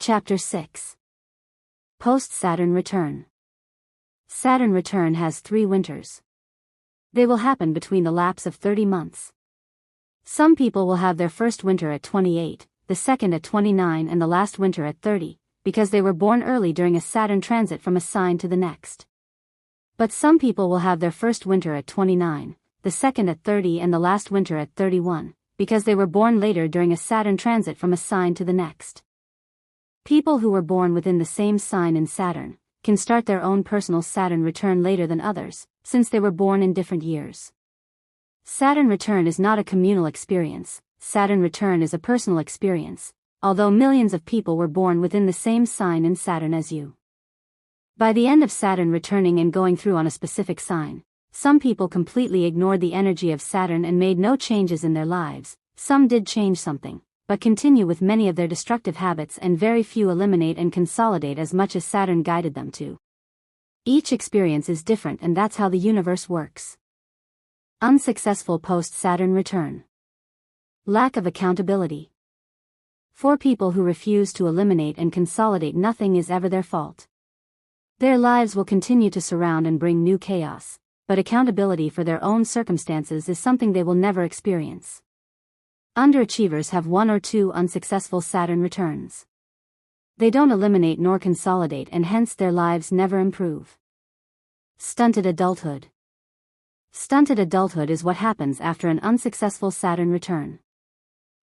Chapter 6. Post-Saturn return. Saturn return has 3 winters. They will happen between the lapse of 30 months. Some people will have their first winter at 28, the second at 29 and the last winter at 30, because they were born early during a Saturn transit from a sign to the next. But some people will have their first winter at 29, the second at 30 and the last winter at 31, because they were born later during a Saturn transit from a sign to the next. People who were born within the same sign in Saturn can start their own personal Saturn return later than others, since they were born in different years. Saturn return is not a communal experience. Saturn return is a personal experience, although millions of people were born within the same sign in Saturn as you. By the end of Saturn returning and going through on a specific sign, some people completely ignored the energy of Saturn and made no changes in their lives. Some did change something, but continue with many of their destructive habits, and very few eliminate and consolidate as much as Saturn guided them to. Each experience is different, and that's how the universe works. Unsuccessful post-Saturn return. Lack of accountability. For people who refuse to eliminate and consolidate, nothing is ever their fault. Their lives will continue to surround and bring new chaos, but accountability for their own circumstances is something they will never experience. Underachievers have 1 or 2 unsuccessful Saturn returns. They don't eliminate nor consolidate, and hence their lives never improve. Stunted adulthood. Stunted adulthood is what happens after an unsuccessful Saturn return.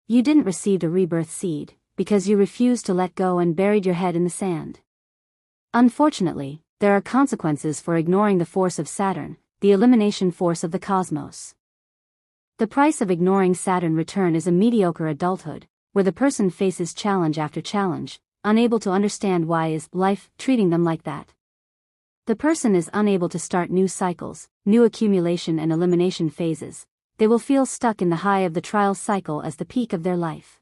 You didn't receive a rebirth seed, because you refused to let go and buried your head in the sand. Unfortunately, there are consequences for ignoring the force of Saturn, the elimination force of the cosmos. The price of ignoring Saturn return is a mediocre adulthood, where the person faces challenge after challenge, unable to understand why is life treating them like that. The person is unable to start new cycles, new accumulation and elimination phases. They will feel stuck in the high of the trial cycle as the peak of their life.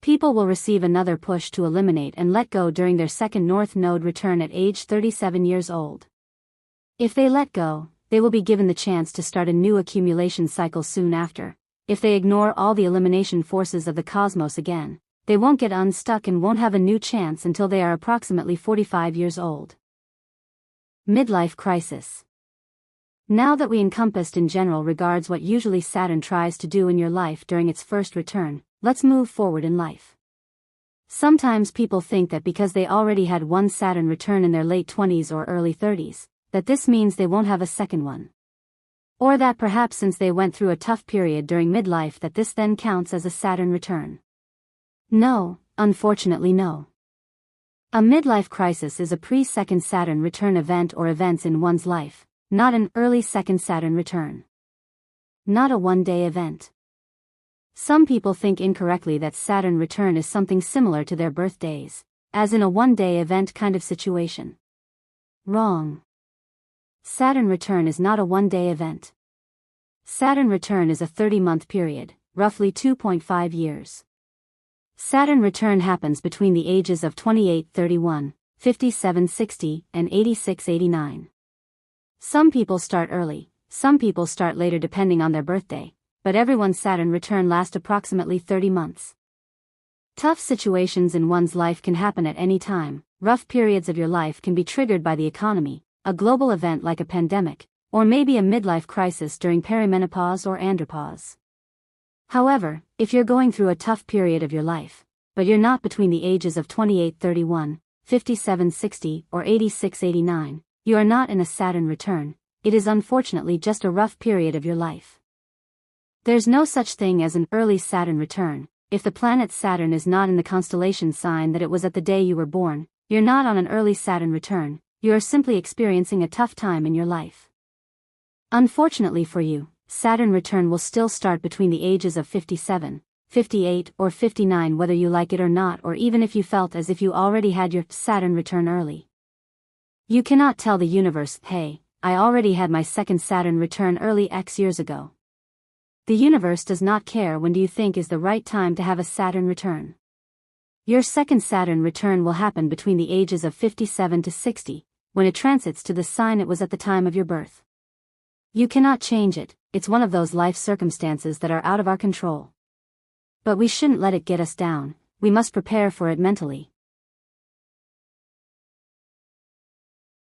People will receive another push to eliminate and let go during their second North Node return at age 37 years old. If they let go, they will be given the chance to start a new accumulation cycle soon after. If they ignore all the elimination forces of the cosmos again, they won't get unstuck and won't have a new chance until they are approximately 45 years old. Midlife crisis. Now that we encompassed in general regards what usually Saturn tries to do in your life during its first return, let's move forward in life. Sometimes people think that because they already had one Saturn return in their late 20s or early 30s, that this means they won't have a second one. Or that perhaps since they went through a tough period during midlife that this then counts as a Saturn return. No, unfortunately no. A midlife crisis is a pre-second Saturn return event or events in one's life, not an early second Saturn return. Not a one-day event. Some people think incorrectly that Saturn return is something similar to their birthdays, as in a one-day event kind of situation. Wrong. Saturn return is not a one-day event. Saturn return is a 30-month period, roughly 2.5 years. Saturn return happens between the ages of 28-31, 57-60, and 86-89. Some people start early, some people start later depending on their birthday, but everyone's Saturn return lasts approximately 30 months. Tough situations in one's life can happen at any time. Rough periods of your life can be triggered by the economy, a global event like a pandemic, or maybe a midlife crisis during perimenopause or andropause. However, if you're going through a tough period of your life, but you're not between the ages of 28-31, 57-60, or 86-89, you are not in a Saturn return. It is unfortunately just a rough period of your life. There's no such thing as an early Saturn return. If the planet Saturn is not in the constellation sign that it was at the day you were born, you're not on an early Saturn return. You are simply experiencing a tough time in your life. Unfortunately for you, Saturn return will still start between the ages of 57, 58, or 59, whether you like it or not, or even if you felt as if you already had your Saturn return early. You cannot tell the universe, hey, I already had my second Saturn return early X years ago. The universe does not care when do you think is the right time to have a Saturn return. Your second Saturn return will happen between the ages of 57 to 60, when it transits to the sign it was at the time of your birth. You cannot change it. It's one of those life circumstances that are out of our control. But we shouldn't let it get us down. We must prepare for it mentally.